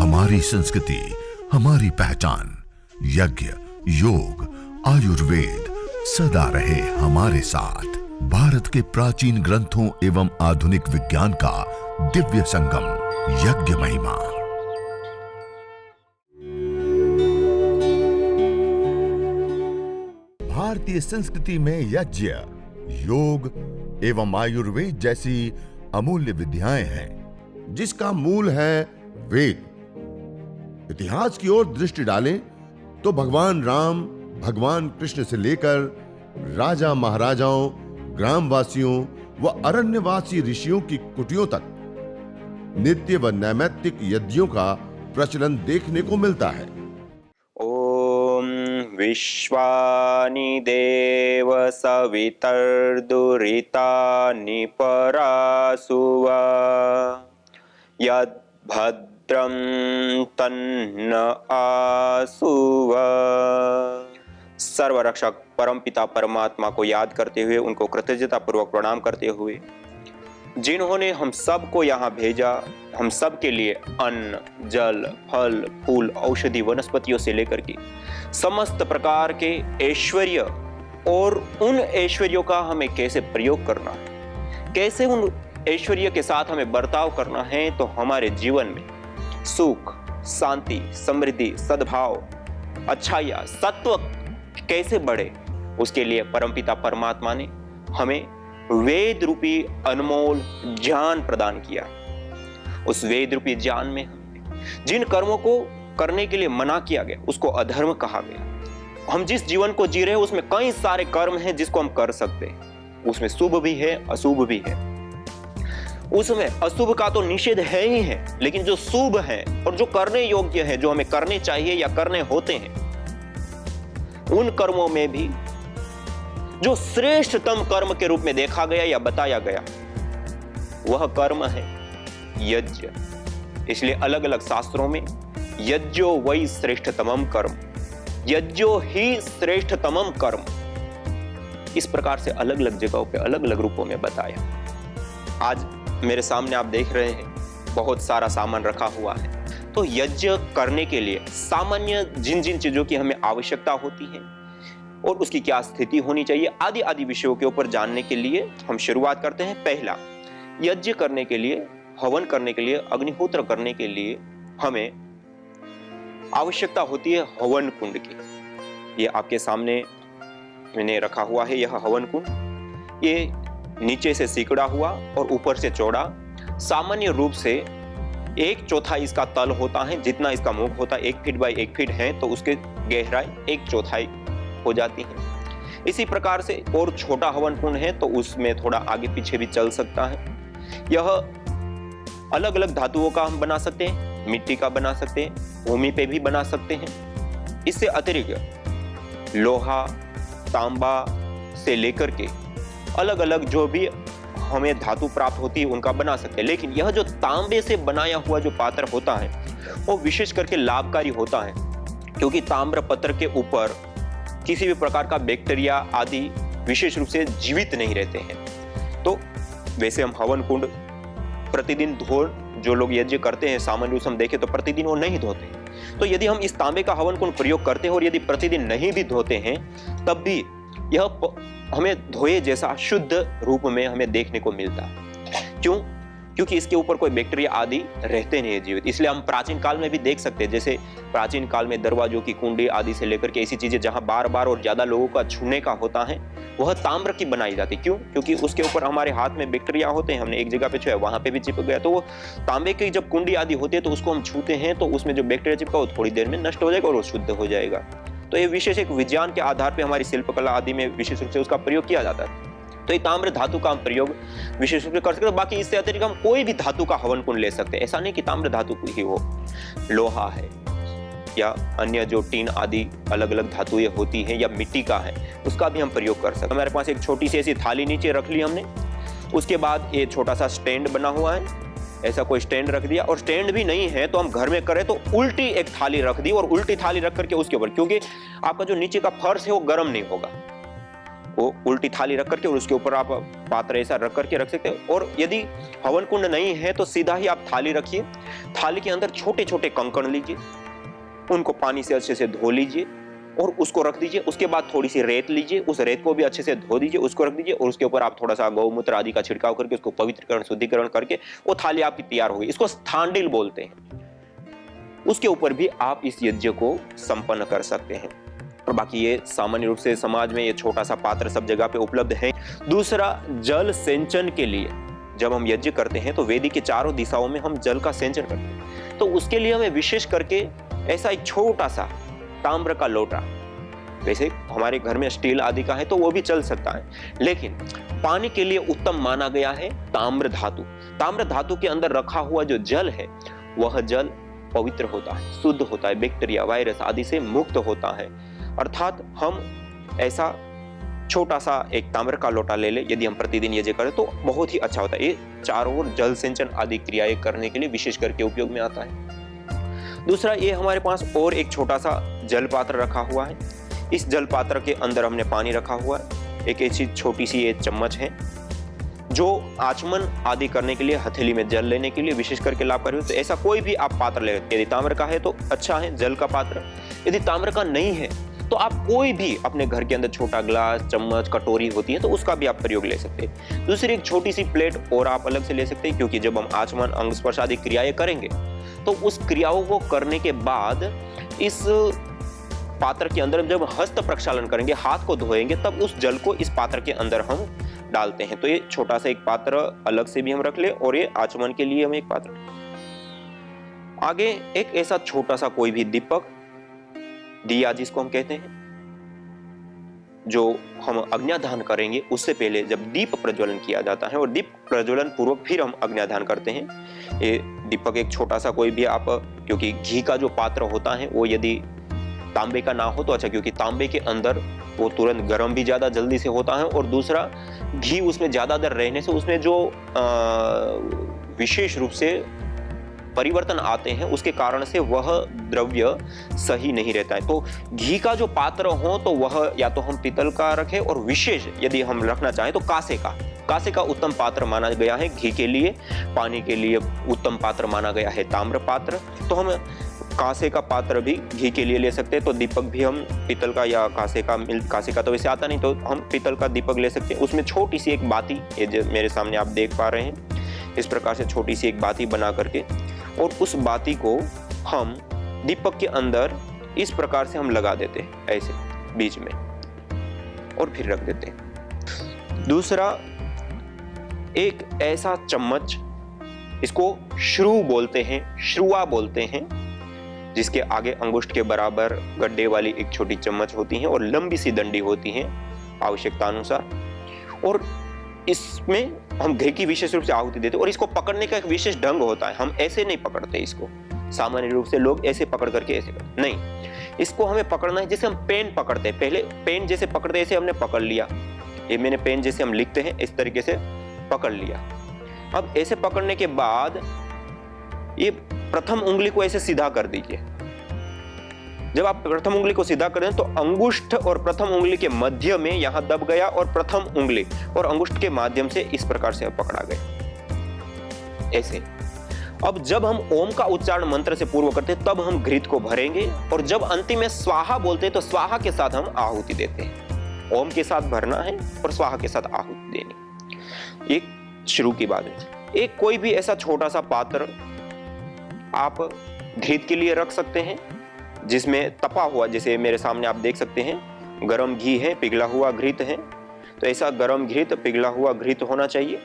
हमारी संस्कृति, हमारी पहचान। यज्ञ, योग, आयुर्वेद सदा रहे हमारे साथ। भारत के प्राचीन ग्रंथों एवं आधुनिक विज्ञान का दिव्य संगम, यज्ञ महिमा। भारतीय संस्कृति में यज्ञ, योग एवं आयुर्वेद जैसी अमूल्य विद्याएं हैं, जिसका मूल है वेद। इतिहास की ओर दृष्टि डालें तो भगवान राम, भगवान कृष्ण से लेकर राजा महाराजाओं, ग्रामवासियों व अरण्यवासी ऋषियों की कुटियों तक नित्य व नैमित्तिक यज्ञों का प्रचलन देखने को मिलता है। ओम विश्वानि देव सवितर्दुरितानि परासुव यद् भद्रं तन्न आसुव। सर्वरक्षक परमपिता परमात्मा को याद करते हुए, उनको कृतज्ञता पूर्वक प्रणाम करते हुए, जिन्होंने हम सब को यहाँ भेजा, हम सब के लिए अन्न, जल, फल, फूल, औषधि, वनस्पतियों से लेकर के समस्त प्रकार के ऐश्वर्य और उन ऐश्वर्यों का हमें कैसे प्रयोग करना है, कैसे उन ऐश्वर्य के साथ हमें बर्ताव करना है, तो हमारे जीवन में सुख, शांति, समृद्धि, सद्भाव, अच्छाइयाँ, सत्व कैसे बढ़े, उसके लिए परमपिता परमात्मा ने हमें वेद रूपी अनमोल ज्ञान प्रदान किया। उस वेद रूपी ज्ञान में जिन कर्मों को करने के लिए मना किया गया उसको अधर्म कहा गया। हम जिस जीवन को जी रहे हैं उसमें कई सारे कर्म हैं जिसको हम कर सकते हैं, उसमें शुभ भी है, अशुभ भी है। उसमें अशुभ का तो निषेध है ही है, लेकिन जो शुभ है और जो करने योग्य है, जो हमें करने चाहिए या करने होते हैं, उन कर्मों में भी जो श्रेष्ठतम कर्म के रूप में देखा गया या बताया गया वह कर्म है यज्ञ। इसलिए अलग अलग शास्त्रों में यज्ञो वै श्रेष्ठतमम कर्म, यज्ञो ही श्रेष्ठतमम कर्म, इस प्रकार से अलग अलग जगहों पे अलग अलग रूपों में बताया। आज मेरे सामने आप देख रहे हैं बहुत सारा सामान रखा हुआ है। तो यज्ञ करने के लिए सामान्य जिन जिन चीजों की हमें आवश्यकता होती है और उसकी क्या स्थिति होनी चाहिए, आदि आदि विषयों के ऊपर जानने के लिए हम शुरुआत करते हैं। पहला, यज्ञ करने के लिए, हवन करने के लिए, अग्निहोत्र करने के लिए हमें आवश्यकता होती है हवन कुंड की। ये आपके सामने मैंने रखा हुआ है, यह हवन कुंड। ये नीचे से सिकुड़ा हुआ और ऊपर से चौड़ा, सामान्य रूप से 1/4 इसका तल होता है। जितना इसका मुख होता है 1 फीट बाई 1 फीट है, तो उसके गहराई 1/4 हो जाती है। इसी प्रकार से और छोटा हवन कुंड है तो उसमें थोड़ा आगे पीछे भी चल सकता है। यह अलग अलग धातुओं का हम बना सकते हैं, मिट्टी का बना सकते हैं, भूमि पे भी बना सकते हैं। इससे अतिरिक्त लोहा, तांबा से लेकर के अलग अलग जो भी हमें धातु प्राप्त होती है उनका बना सकते हैं। लेकिन यह जो तांबे से बनाया हुआ जो पात्र होता है वो विशेष करके लाभकारी होता है, क्योंकि ताम्र पत्र के ऊपर किसी भी प्रकार का बैक्टीरिया आदि विशेष रूप से जीवित नहीं रहते हैं। तो वैसे हम हवन कुंड प्रतिदिन जो लोग यज्ञ करते हैं सामान्य रूप से हम देखें तो प्रतिदिन वो नहीं धोते। तो यदि हम इस तांबे का हवन कुंड प्रयोग करते हैं और यदि प्रतिदिन नहीं भी धोते हैं तब भी यह हमें धोए जैसा शुद्ध रूप में हमें देखने को मिलता है। क्यों? क्योंकि इसके ऊपर कोई बैक्टीरिया आदि रहते नहीं है जीवित। इसलिए हम प्राचीन काल में भी देख सकते हैं, जैसे प्राचीन काल में दरवाजों की कुंडी आदि से लेकर के ऐसी चीजें जहां बार बार और ज्यादा लोगों का छूने का होता है वह ताम्र की बनाई जाती। क्यों? क्योंकि उसके ऊपर हमारे हाथ में बैक्टीरिया होते हैं, हमने एक जगह पे छुआ वहां पे भी चिपक गया, तो वो तांबे की जब कुंडी आदि होती है तो उसको हम छूते हैं तो उसमें जो बैक्टीरिया चिपका वो थोड़ी देर में नष्ट हो जाएगा और वो शुद्ध हो जाएगा। तो ये विशेष एक विज्ञान के आधार पर हमारी शिल्पकला आदि में विशेष रूप से उसका प्रयोग किया जाता है। तो ये ताम्र धातु का हम प्रयोग विशेष रूप से कर सकते हैं। बाकी इससे अतिरिक्त हम कोई भी धातु का हवन कुंड ले सकते हैं, ऐसा नहीं कि ताम्र धातु ही हो। लोहा है या अन्य जो टीन आदि अलग अलग धातुएं होती हैं या मिट्टी का है उसका भी हम प्रयोग कर सकते हैं। हमारे पास एक छोटी सी ऐसी थाली नीचे रख ली हमने, उसके बाद ये छोटा सा स्टैंड बना हुआ है, ऐसा कोई स्टैंड रख दिया। और स्टैंड भी नहीं है तो हम घर में करें तो उल्टी एक थाली रख दी और उल्टी थाली रख करके उसके ऊपर, क्योंकि आपका जो नीचे का फर्श है वो गर्म नहीं होगा, वो उल्टी थाली रख करके और उसके ऊपर आप पात्र ऐसा रख करके रख सकते हैं। और यदि हवन कुंड नहीं है तो सीधा ही आप थाली रखिए, थाली के अंदर छोटे छोटे कंकड़ लीजिए, उनको पानी से अच्छे से धो लीजिए और उसको रख दीजिए। उसके बाद थोड़ी सी रेत लीजिए, उस रेत को भी अच्छे से धो दीजिए, उसको रख दीजिए और उसके ऊपर आप थोड़ा सा गौमूत्र आदि का छिड़काव करके उसको पवित्रकरण शुद्धिकरण करके वो थाली आपकी तैयार होगी। इसको स्थांडिल बोलते हैं। उसके ऊपर भी आप इस यज्ञ को संपन्न कर सकते हैं। और बाकी ये सामान्य रूप से समाज में ये छोटा सा पात्र सब जगह पे उपलब्ध है। दूसरा, जल सिंचन के लिए जब हम यज्ञ करते हैं तो वेदी के चारों दिशाओं में हम जल का सिंचन करते हैं, तो उसके लिए हमें विशेष करके ऐसा एक छोटा सा ताम्र का लोटा, वैसे हमारे घर में स्टील आदि का है तो वो भी चल सकता है, लेकिन पानी के लिए उत्तम माना गया है ताम्र धातु। ताम्र धातु के अंदर रखा हुआ जो जल है वह जल पवित्र होता है, शुद्ध होता है, बैक्टीरिया वायरस आदि से मुक्त होता है। अर्थात हम ऐसा छोटा सा एक ताम्र का लोटा ले ले, यदि हम प्रतिदिन यज्ञ करें तो बहुत ही अच्छा होता है। ये चारों ओर जल सिंचन आदि क्रियाएं करने के लिए विशेष करके उपयोग में आता है। दूसरा, ये हमारे पास और एक छोटा सा जल पात्र रखा हुआ है। इस जल पात्र के अंदर हमने पानी रखा हुआ है। एक ऐसी छोटी सी एक चम्मच है जो आचमन आदि करने के लिए, हथेली में जल लेने के लिए विशेष करके लाभकारी हो। तो ऐसा कोई भी आप पात्र ले, यदि ताम्र का है तो अच्छा है जल का पात्र, यदि ताम्र का नहीं है तो आप कोई भी अपने घर के अंदर छोटा ग्लास, चम्मच, कटोरी होती है तो उसका भी आप प्रयोग ले सकते हैं। दूसरी एक छोटी सी प्लेट और आप अलग से ले सकते हैं, क्योंकि जब हम आचमन, अंग स्पर्श आदि क्रियाएं करेंगे तो उस क्रियाओं को करने के बाद इस पात्र के अंदर जब हस्त प्रक्षालन करेंगे, हाथ को धोएंगे, तब उस जल को इस पात्र के अंदर हम डालते हैं। तो ये छोटा सा एक पात्र अलग से भी हम रख ले और ये आचमन के लिए हम एक पात्र। आगे एक ऐसा छोटा सा कोई भी दीपक, दिया जिसको हम कहते हैं, जो हम अग्न्याधान करेंगे उससे पहले जब दीप प्रज्वलन किया जाता है और दीप प्रज्वलन पूर्वक फिर हम अग्न्याधान करते हैं। ये दीपक एक छोटा सा कोई भी आप, क्योंकि घी का जो पात्र होता है वो यदि तांबे का ना हो तो अच्छा, क्योंकि तांबे के अंदर वो तुरंत गर्म भी ज्यादा जल्दी से होता है और दूसरा घी उसमें ज्यादा देर रहने से उसमें जो विशेष रूप से परिवर्तन आते हैं उसके कारण से वह द्रव्य सही नहीं रहता है। तो घी का जो पात्र हो तो वह या तो हम पीतल का रखें और विशेष यदि हम रखना चाहें तो कांसे का उत्तम पात्र माना गया है घी के लिए। पानी के लिए उत्तम पात्र माना गया है ताम्र पात्र, तो हम कांसे का पात्र भी घी के लिए ले सकते हैं। तो दीपक भी हम पीतल का या कांसे का तो वैसे आता नहीं, तो हम पीतल का दीपक ले सकते हैं। उसमें छोटी सी एक बाती, ये जो मेरे सामने आप देख पा रहे हैं, इस प्रकार से छोटी सी एक बाती बना करके, और उस बाती को हम दीपक के अंदर इस प्रकार से हम लगा देते हैं ऐसे बीच में और फिर रख देते हैं। दूसरा, एक ऐसा चम्मच, इसको श्रु बोलते हैं, श्रुआ बोलते हैं, जिसके आगे अंगुष्ठ के बराबर गड्ढे वाली एक छोटी चम्मच होती है और लंबी सी डंडी होती है आवश्यकता अनुसार, और इसमें हम घी की विशेष रूप से आहुति देते हैं। और इसको पकड़ने का एक विशेष ढंग होता है, हम ऐसे नहीं पकड़ते इसको, सामान्य रूप से लोग ऐसे पकड़ करके ऐसे करते नहीं, इसको हमें पकड़ना है जैसे हम पेन पकड़ते हैं। पहले पेन जैसे पकड़ते ऐसे हमने पकड़ लिया, ये मैंने पेन जैसे हम लिखते हैं इस तरीके से पकड़ लिया। अब ऐसे पकड़ने के बाद ये प्रथम उंगली को ऐसे सीधा कर दीजिए। जब आप प्रथम उंगली को सीधा करें तो अंगुष्ठ और प्रथम उंगली के मध्य में यहां दब गया और प्रथम उंगली और अंगुष्ठ के माध्यम से इस प्रकार से पकड़ा गया ऐसे। अब जब हम ओम का उच्चारण मंत्र से पूर्व करते हैं तब हम घृत को भरेंगे, और जब अंतिम में स्वाहा बोलते हैं तो स्वाहा के साथ हम आहुति देते हैं। ओम के साथ भरना है और स्वाहा के साथ आहुति देनी। एक शुरू की बात है। एक कोई भी ऐसा छोटा सा पात्र आप घृत के लिए रख सकते हैं जिसमें तपा हुआ, जैसे मेरे सामने आप देख सकते हैं गरम घी है, पिघला हुआ घृत है, तो ऐसा गरम घृत, पिघला हुआ घृत होना चाहिए।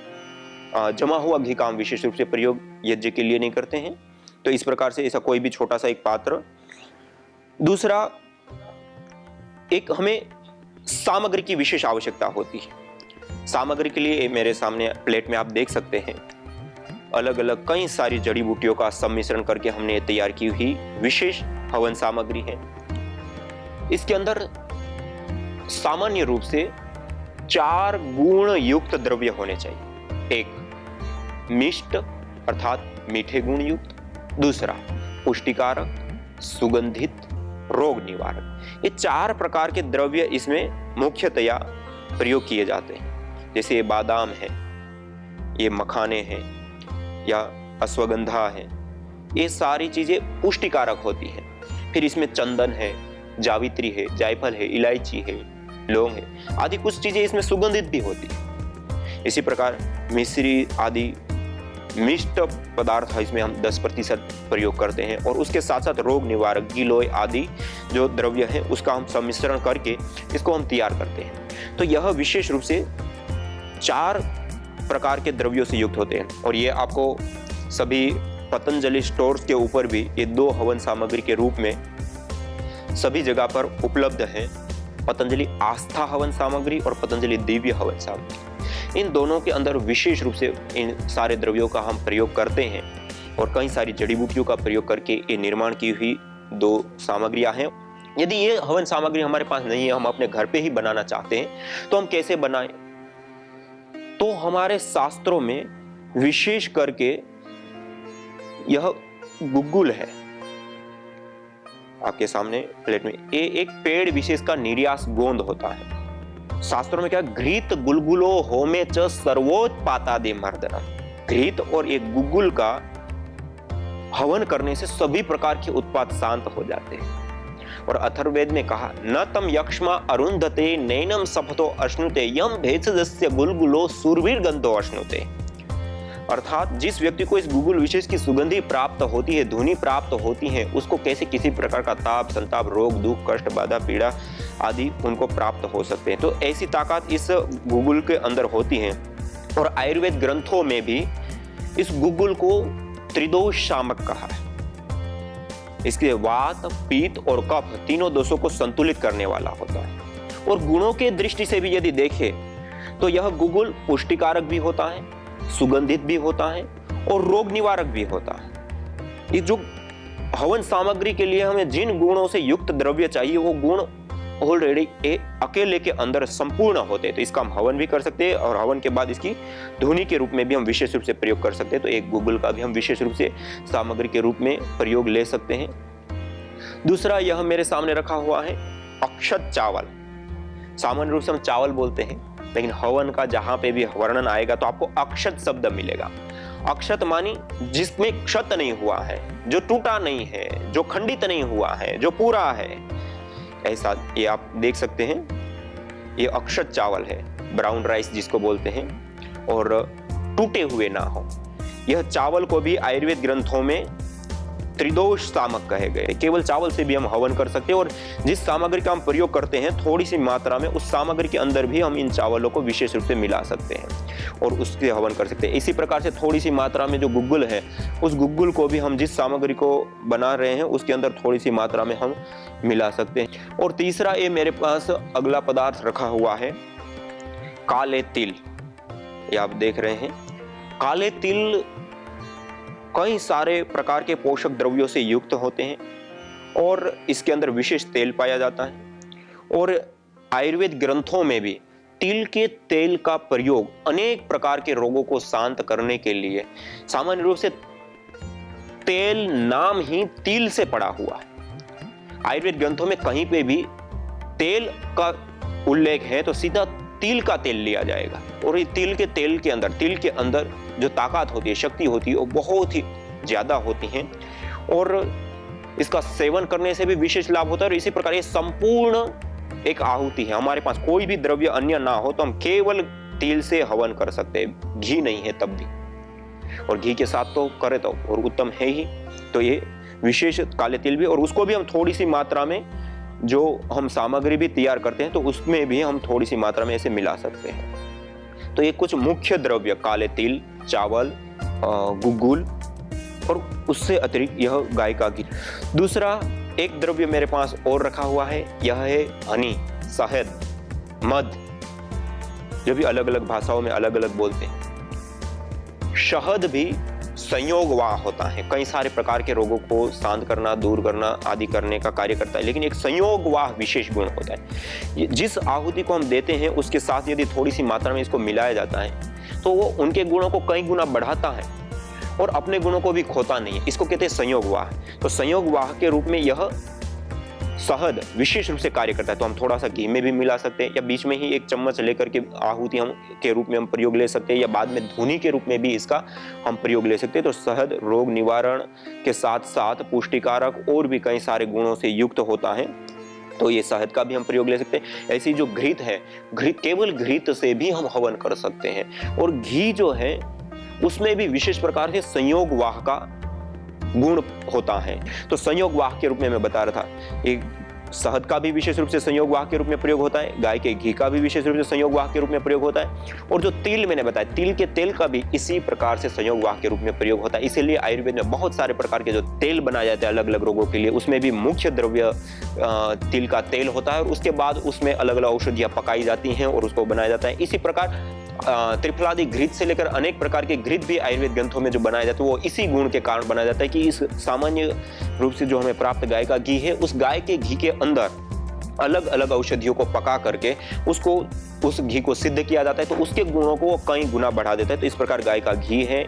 जमा हुआ घी का हम विशेष रूप से प्रयोग यज्ञ के लिए नहीं करते हैं। तो इस प्रकार से ऐसा कोई भी छोटा सा एक पात्र। दूसरा, एक हमें सामग्री की विशेष आवश्यकता होती है। सामग्री के लिए मेरे सामने प्लेट में आप देख सकते हैं अलग अलग कई सारी जड़ी बूटियों का सम्मिश्रण करके हमने तैयार की हुई विशेष हवन सामग्री है। इसके अंदर सामान्य रूप से 4 गुण युक्त द्रव्य होने चाहिए। एक मिष्ट अर्थात मीठे गुण युक्त, दूसरा पुष्टिकारक, सुगंधित, रोग निवारक। ये 4 प्रकार के द्रव्य इसमें मुख्यतया प्रयोग किए जाते हैं, जैसे ये बादाम है, ये मखाने हैं या अश्वगंधा है, ये सारी चीजें पुष्टिकारक होती हैं। फिर इसमें चंदन है, जावित्री है, जायफल है, इलायची है, लौंग है आदि कुछ चीजें इसमें सुगंधित भी होती है। इसी प्रकार मिश्री आदि मिष्ट पदार्थ है, इसमें हम 10% प्रयोग करते हैं और उसके साथ साथ रोग निवारक गिलोय आदि जो द्रव्य है उसका हम सम्मिश्रण करके इसको हम तैयार करते हैं। तो यह विशेष रूप से 4 प्रकार के द्रव्यों से युक्त होते हैं और ये आपको सभी पतंजलि स्टोर्स के ऊपर भी ये 2 हवन सामग्री के रूप में सभी जगह पर उपलब्ध है, पतंजलि आस्था हवन सामग्री और पतंजलि दिव्य हवन सामग्री। इन दोनों के अंदर विशेष रूप से इन सारे द्रव्यों का हम प्रयोग करते हैं और कई सारी जड़ी बूटियों का प्रयोग करके ये निर्माण की हुई 2 सामग्रियां हैं। यदि ये हवन सामग्री हमारे पास नहीं है, हम अपने घर पे ही बनाना चाहते हैं, तो हम कैसे बनाएं? तो हमारे शास्त्रों में विशेष करके यह गुग्गुल है, आपके सामने प्लेट में, ये एक पेड़ विशेष का निर्यास गोंद होता है। शास्त्रों में क्या, घृत गुलगुलो होमे च सर्वोत्पातादि मर्दनम। घृत और एक गुग्गुल का हवन करने से सभी प्रकार के उत्पात शांत हो जाते हैं। और अथर्ववेद में कहा, न तम यक्ष्मा अरुंधते नैनम सपतो अश्नुते यम भेषजस्य गुलगुलो सुरवीर गंधो अश्नुते। अर्थात जिस व्यक्ति को इस गुग्गुल विशेष की सुगंधि प्राप्त होती है, धुनी प्राप्त होती है, उसको कैसे किसी प्रकार का ताप, संताप, रोग, दुख, कष्ट, बाधा, पीड़ा आदि उनको प्राप्त हो सकते हैं। तो ऐसी ताकत इस गुग्गुल के अंदर होती है। और आयुर्वेद ग्रंथों में भी इस गुग्गुल को त्रिदोष शामक कहा है। इसके वात, पित्त और कफ तीनों दोषों को संतुलित करने वाला होता है। और गुणों के दृष्टि से भी यदि देखें तो यह गुग्गुल पुष्टिकारक भी होता है, सुगंधित भी होता है और रोग निवारक भी होता है। ये जो हवन सामग्री के लिए हमें जिन गुणों से युक्त द्रव्य चाहिए वो गुण ऑलरेडी अकेले के अंदर संपूर्ण होते हैं। तो इसका हम हवन भी कर सकते हैं और हवन के बाद इसकी धुनी के रूप में भी हम विशेष रूप से प्रयोग कर सकते हैं। तो एक गुग्गुल का भी हम विशेष रूप से सामग्री के रूप में प्रयोग ले सकते हैं। दूसरा, यह मेरे सामने रखा हुआ है अक्षत चावल। सामान्य रूप से हम चावल बोलते हैं, लेकिन हवन का जहां पे भी वर्णन आएगा तो आपको अक्षत शब्द मिलेगा। अक्षत मानी जिसमें क्षत नहीं हुआ है, जो टूटा नहीं है, जो खंडित नहीं हुआ है, जो पूरा है, ऐसा ये आप देख सकते हैं। ये अक्षत चावल है, ब्राउन राइस जिसको बोलते हैं, और टूटे हुए ना हो। यह चावल को भी आयुर्वेद ग्रंथों में त्रिदोष सामक कहे गए। केवल चावल से भी हम हवन कर सकते हैं और जिस सामग्री का हम प्रयोग करते हैं थोड़ी सी मात्रा में उस सामग्री के अंदर भी हम इन चावलों को विशेष रूप से मिला सकते हैं और उससे हवन कर सकते हैं। इसी प्रकार से थोड़ी सी मात्रा में जो गुग्गुल है, उस गुग्गुल को भी हम जिस सामग्री को बना रहे हैं उसके अंदर थोड़ी सी मात्रा में हम मिला सकते हैं। और तीसरा, ये मेरे पास अगला पदार्थ रखा हुआ है काले तिल। ये आप देख रहे हैं, काले तिल कई सारे प्रकार के पोषक द्रव्यों से युक्त होते हैं और इसके अंदर विशेष तेल पाया जाता है। और आयुर्वेद ग्रंथों में भी तिल के तेल का प्रयोग अनेक प्रकार के रोगों को शांत करने के लिए, सामान्य रूप से तेल नाम ही तिल से पड़ा हुआ है। आयुर्वेद ग्रंथों में कहीं पे भी तेल का उल्लेख है तो सीधा तिल का तेल लिया जाएगा। और ये तिल के अंदर जो ताकत होती है, शक्ति होती है, वो बहुत ही ज्यादा होती है और इसका सेवन करने से भी विशेष लाभ होता है। और इसी प्रकार ये संपूर्ण एक आहुति है। हमारे पास कोई भी द्रव्य अन्य ना हो तो हम केवल तिल से हवन कर सकते हैं, घी नहीं है तब भी, और घी के साथ तो करे तो और उत्तम है ही। तो ये विशेष काले तिल भी, और उसको भी हम थोड़ी सी मात्रा में जो हम सामग्री भी तैयार करते हैं तो उसमें भी हम थोड़ी सी मात्रा में ऐसे मिला सकते हैं। तो ये कुछ मुख्य द्रव्य काले तिल, चावल, गुग्गुल और उससे अतिरिक्त यह गाय का घी। दूसरा एक द्रव्य मेरे पास और रखा हुआ है, यह है हनी, शहद, मध, जो भी अलग अलग भाषाओं में अलग अलग बोलते हैं। शहद भी संयोगवाह होता है, कई सारे प्रकार के रोगों को शांत करना, दूर करना आदि करने का कार्य करता है, लेकिन एक संयोगवाह विशेष गुण होता है। जिस आहुति को हम देते हैं उसके साथ यदि थोड़ी सी मात्रा में इसको मिलाया जाता है तो वो उनके गुणों को कई गुना बढ़ाता है और अपने गुणों को भी खोता नहीं है। इसको कहते हैं संयोगवाह। तो संयोगवाह के रूप में यह शहद विशेष रूप से कार्य करता है, तो हम थोड़ा सा घी में भी मिला सकते हैं, या बीच में ही एक चम्मच लेकर के आहुति हम के रूप में हम प्रयोग ले सकते हैं, या बाद में धुनी के रूप में भी इसका हम प्रयोग ले सकते हैं। तो शहद रोग निवारण के साथ साथ पुष्टिकारक और भी कई सारे गुणों से युक्त होता है, तो ये शहद का भी हम प्रयोग ले सकते हैं। ऐसी जो घृत है, घृत केवल घृत से भी हम हवन कर सकते हैं। और घी जो है उसमें भी विशेष प्रकार से संयोग वाह का गुण होता है। तो संयोग वाह के रूप में मैं बता रहा था, एक शहद का भी विशेष रूप से संयोग वाह के रूप में प्रयोग होता है, गाय के घी का भी विशेष रूप से संयोग वाह के रूप में प्रयोग होता है, और जो तिल मैंने बताया, तिल के तेल का भी इसी प्रकार से संयोग वाह के रूप में प्रयोग होता है। इसीलिए आयुर्वेद में बहुत सारे प्रकार के जो तेल बनाए जाते हैं अलग अलग रोगों के लिए, उसमें भी मुख्य द्रव्य तिल का तेल होता है, और उसके बाद उसमें अलग अलग औषधियां पकाई जाती हैं और उसको बनाया जाता है। इसी प्रकार त्रिफलादि घृत से लेकर अनेक प्रकार के घृत भी आयुर्वेद ग्रंथों में जो बनाया जाता है वो इसी गुण के कारण बनाया जाता है कि इस सामान्य रूप से जो हमें प्राप्त गाय का घी है, उस गाय के घी के अंदर अलग अलग औषधियों को पका करके उसको उस घी को सिद्ध किया जाता है, तो उसके गुणों को वो कई गुना बढ़ा देता है। तो इस प्रकार गाय का घी है,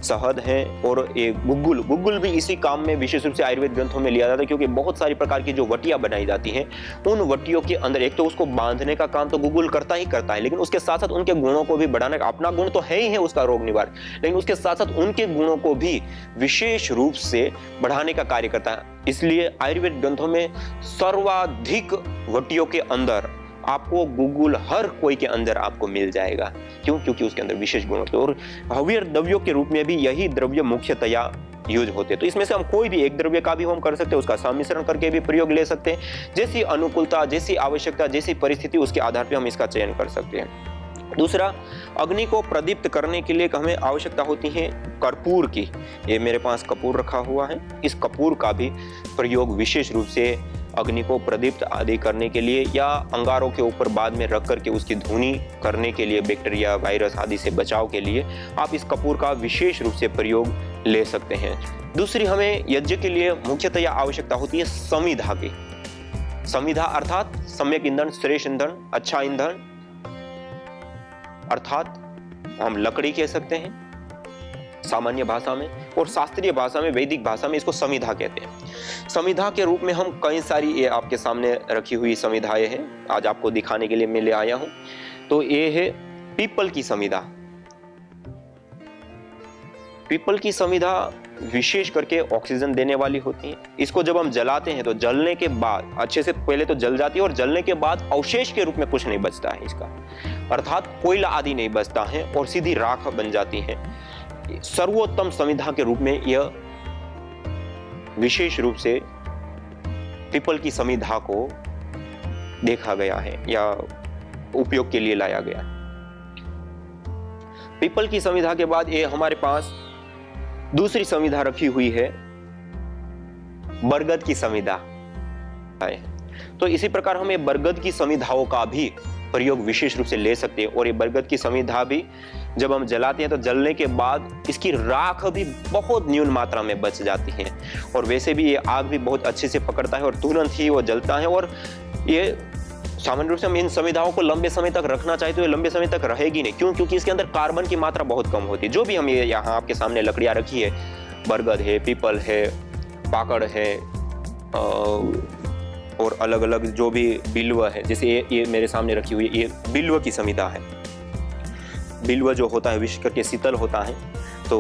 शहद है, और एक गुग्गुल भी इसी काम में विशेष रूप से आयुर्वेद ग्रंथों में लिया जाता है, क्योंकि बहुत सारी प्रकार की जो वटियां बनाई जाती हैं उन वटियों के अंदर एक तो उसको बांधने का काम तो गुग्गुल करता ही करता है, लेकिन उसके साथ साथ उनके गुणों को भी बढ़ाने का, अपना गुण तो है ही है उसका रोग निवारक, लेकिन उसके साथ साथ उनके गुणों को भी विशेष रूप से बढ़ाने का कार्य करता है। इसलिए आयुर्वेद ग्रंथों में सर्वाधिक वटियों के अंदर आपको गुग्गुल हर कोई के अंदर आपको मिल जाएगा। क्यों? क्योंकि उसके अंदर विशेष गुण होते हैं, और हव्यर द्रव्यों के रूप में भी यही द्रव्य मुख्यतया यूज होते हैं। तो इसमें से हम कोई भी एक द्रव्य का भी होम कर सकते हैं, उसका सम्मिश्रण करके भी प्रयोग ले सकते हैं। जैसी अनुकूलता, जैसी आवश्यकता, जैसी परिस्थिति, उसके आधार पर हम इसका चयन कर सकते हैं। दूसरा, अग्नि को प्रदीप्त करने के लिए हमें आवश्यकता होती है कर्पूर की। ये मेरे पास कपूर रखा हुआ है, इस कपूर का भी प्रयोग विशेष रूप से अग्नि को प्रदीप्त आदि करने के लिए, या अंगारों के ऊपर बाद में रख करके उसकी धुनी करने के लिए, बैक्टीरिया वायरस आदि से बचाव के लिए आप इस कपूर का विशेष रूप से प्रयोग ले सकते हैं। दूसरी, हमें यज्ञ के लिए मुख्यतया आवश्यकता होती है समिधा की। समिधा अर्थात सम्यक ईंधन, श्रेष्ठ ईंधन, अच्छा ईंधन, अर्थात हम लकड़ी कह सकते हैं सामान्य भाषा में, और शास्त्रीय भाषा में, वैदिक भाषा में इसको समिधा कहते हैं। समिधा के रूप में हम कई सारी, ये आपके सामने रखी हुई समिधाएं हैं, आज आपको दिखाने के लिए मैं ले आया हूं। तो ये है पीपल की समिधा। पीपल की समिधा विशेष करके ऑक्सीजन देने वाली होती है। इसको जब हम जलाते हैं तो जलने के बाद अच्छे से पहले तो जल जाती है, और जलने के बाद अवशेष के रूप में कुछ नहीं बचता है इसका, अर्थात कोयला आदि नहीं बचता है, और सीधी राख बन जाती है। सर्वोत्तम समिधा के रूप में यह विशेष रूप से पीपल की समिधा को देखा गया है या उपयोग के लिए लाया गया है। पीपल की समिधा के बाद ये हमारे पास दूसरी समिधा रखी हुई है, बरगद की समिधा है। तो इसी प्रकार हम ये बरगद की समिधाओं का भी प्रयोग विशेष रूप से ले सकते हैं, और ये बरगद की समिधा भी जब हम जलाते हैं तो जलने के बाद इसकी राख भी बहुत न्यून मात्रा में बच जाती है, और वैसे भी ये आग भी बहुत अच्छे से पकड़ता है और तुरंत ही वो जलता है। और ये सामान्य रूप से हम इन समिधाओं को लंबे समय तक रखना चाहे तो ये लंबे समय तक रहेगी नहीं। क्यों? क्योंकि इसके अंदर कार्बन की मात्रा बहुत कम होती है। जो भी हम ये यहाँ आपके सामने लकड़ियाँ रखी है, बरगद है, पीपल है, पाकड़ है, और अलग अलग जो भी बिल्व है, जैसे ये मेरे सामने रखी हुई है, ये बिल्व की समिधा है। बिल्व जो होता है विशेष करके शीतल होता है। तो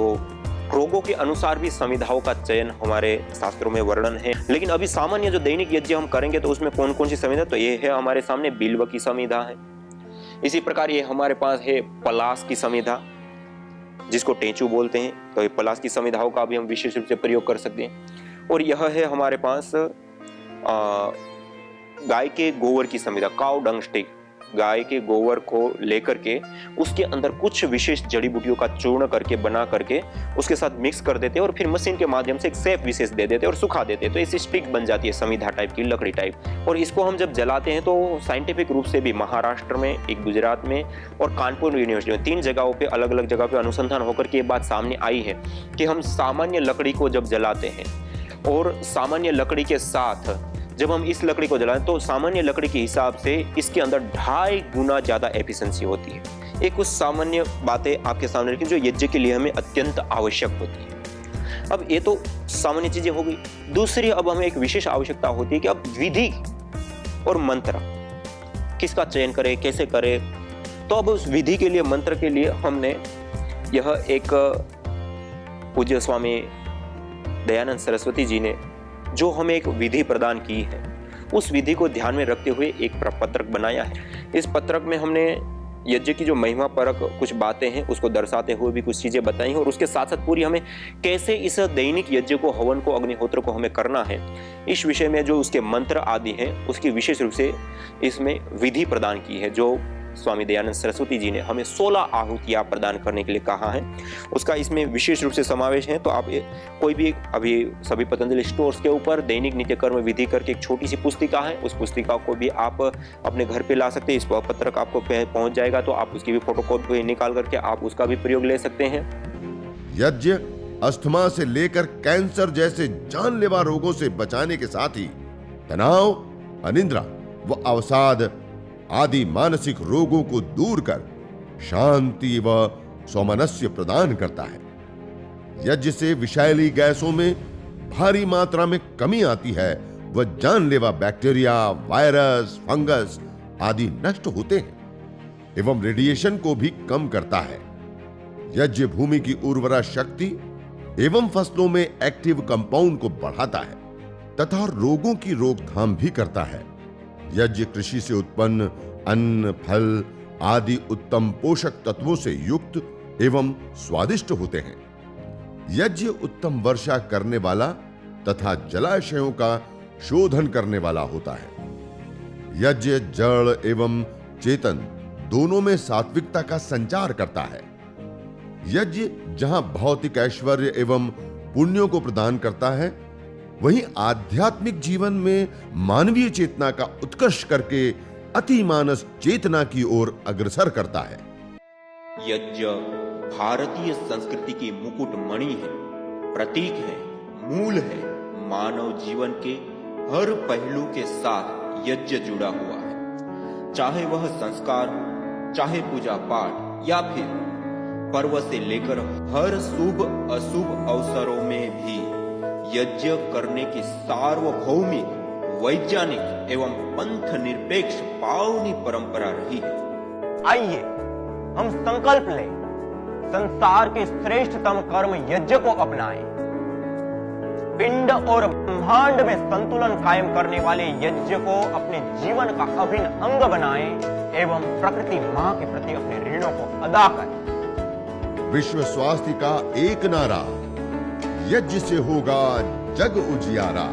रोगों के अनुसार भी समिधाओं का चयन हमारे शास्त्रों में वर्णन है। लेकिन अभी सामान्य जो दैनिक यज्ञ हम करेंगे तो उसमें कौन कौन सी समिधा, तो ये है हमारे सामने बिल्व की समिधा है। इसी प्रकार ये हमारे पास है पलाश की समिधा, जिसको टेंचू बोलते हैं। तो ये पलाश की समिधाओं का भी हम विशेष रूप से प्रयोग कर सकते हैं। और यह है हमारे पास गाय के गोबर की समिधा, काउ डंग स्टिक। गाय के गोबर को लेकर के उसके अंदर कुछ विशेष जड़ी बूटियों का चूर्ण करके बना करके उसके साथ मिक्स कर देते हैं, और फिर मशीन के माध्यम से एक शेप विशेष दे देते हैं और सुखा देते हैं। तो ऐसी स्टिक बन जाती है समिधा टाइप की, लकड़ी टाइप। और इसको हम जब जलाते हैं तो साइंटिफिक रूप से भी महाराष्ट्र में, एक गुजरात में और कानपुर यूनिवर्सिटी में, 3 जगहों पे अलग अलग जगह पे अनुसंधान होकर के ये बात सामने आई है कि हम सामान्य लकड़ी को जब जलाते हैं और सामान्य लकड़ी के साथ जब हम इस लकड़ी को जलाएं तो सामान्य लकड़ी के हिसाब से इसके अंदर 2.5 गुना ज्यादा एफिशिएंसी होती है। ये कुछ सामान्य बातें आपके सामने रखी जो यज्ञ के लिए हमें अत्यंत आवश्यक होती है। अब ये तो सामान्य चीजें हो गई। दूसरी अब हमें एक विशेष आवश्यकता होती है कि अब विधि और मंत्र किसका चयन करें, कैसे करें। तो अब उस विधि के लिए, मंत्र के लिए हमने यह एक पूज्य स्वामी दयानंद सरस्वती जी ने जो हमें एक विधि प्रदान की है, उस विधि को ध्यान में रखते हुए एक प्रपत्रक बनाया है। इस पत्रक में हमने यज्ञ की जो महिमा परक कुछ बातें हैं उसको दर्शाते हुए भी कुछ चीजें बताई हैं, और उसके साथ साथ पूरी हमें कैसे इस दैनिक यज्ञ को, हवन को, अग्निहोत्र को हमें करना है, इस विषय में जो उसके मंत्र आदि हैं उसकी विशेष रूप से इसमें विधि प्रदान की है, जो स्वामी दयानंद सरस्वती जी ने हमें 16 आहुतियां प्रदान करने के लिए कहा है। उसका इसमें विशेष रूप से समावेश है। तो आप कोई भी, अभी सभी पतंजलि स्टोर्स के ऊपर दैनिक नित्य कर्म विधि करके एक छोटी सी पुस्तिका है, उस पुस्तिका को भी आप अपने घर पे ला सकते हैं। इस पत्रक आपको पहुंच जाएगा तो आप उसकी भी फोटोकॉपी निकाल करके आप उसका भी प्रयोग ले सकते हैं। यज्ञ अस्थमा से लेकर कैंसर जैसे जानलेवा रोगों से बचाने के साथ ही तनाव, अनिद्रा व अवसाद आदि मानसिक रोगों को दूर कर शांति व सौमनस्य प्रदान करता है। यज्ञ से विषैली गैसों में भारी मात्रा में कमी आती है व जानलेवा बैक्टीरिया, वायरस, फंगस आदि नष्ट होते हैं एवं रेडिएशन को भी कम करता है। यज्ञ भूमि की उर्वरा शक्ति एवं फसलों में एक्टिव कंपाउंड को बढ़ाता है तथा रोगों की रोकथाम भी करता है। यज्ञ कृषि से उत्पन्न अन्न, फल आदि उत्तम पोषक तत्वों से युक्त एवं स्वादिष्ट होते हैं। यज्ञ उत्तम वर्षा करने वाला तथा जलाशयों का शोधन करने वाला होता है। यज्ञ जड़ एवं चेतन दोनों में सात्विकता का संचार करता है। यज्ञ जहां भौतिक ऐश्वर्य एवं पुण्यों को प्रदान करता है, वहीं आध्यात्मिक जीवन में मानवीय चेतना का उत्कर्ष करके अति मानस चेतना की ओर अग्रसर करता है। यज्ञ भारतीय संस्कृति की मुकुट मणि है, प्रतीक है, मूल है। मानव जीवन के हर पहलू के साथ यज्ञ जुड़ा हुआ है, चाहे वह संस्कार, चाहे पूजा पाठ या फिर पर्व से लेकर हर शुभ अशुभ अवसरों में भी यज्ञ करने की सार्वभौमिक, वैज्ञानिक एवं पंथ निरपेक्ष पावनी परंपरा रही है। आइए हम संकल्प लें, संसार के श्रेष्ठतम कर्म यज्ञ को अपनाएं। पिंड और ब्रह्मांड में संतुलन कायम करने वाले यज्ञ को अपने जीवन का अभिन्न अंग बनाएं एवं प्रकृति मां के प्रति अपने ऋणों को अदा करें। विश्व स्वास्थ्य का एक नारा, यज्ञ से होगा जग उजियारा।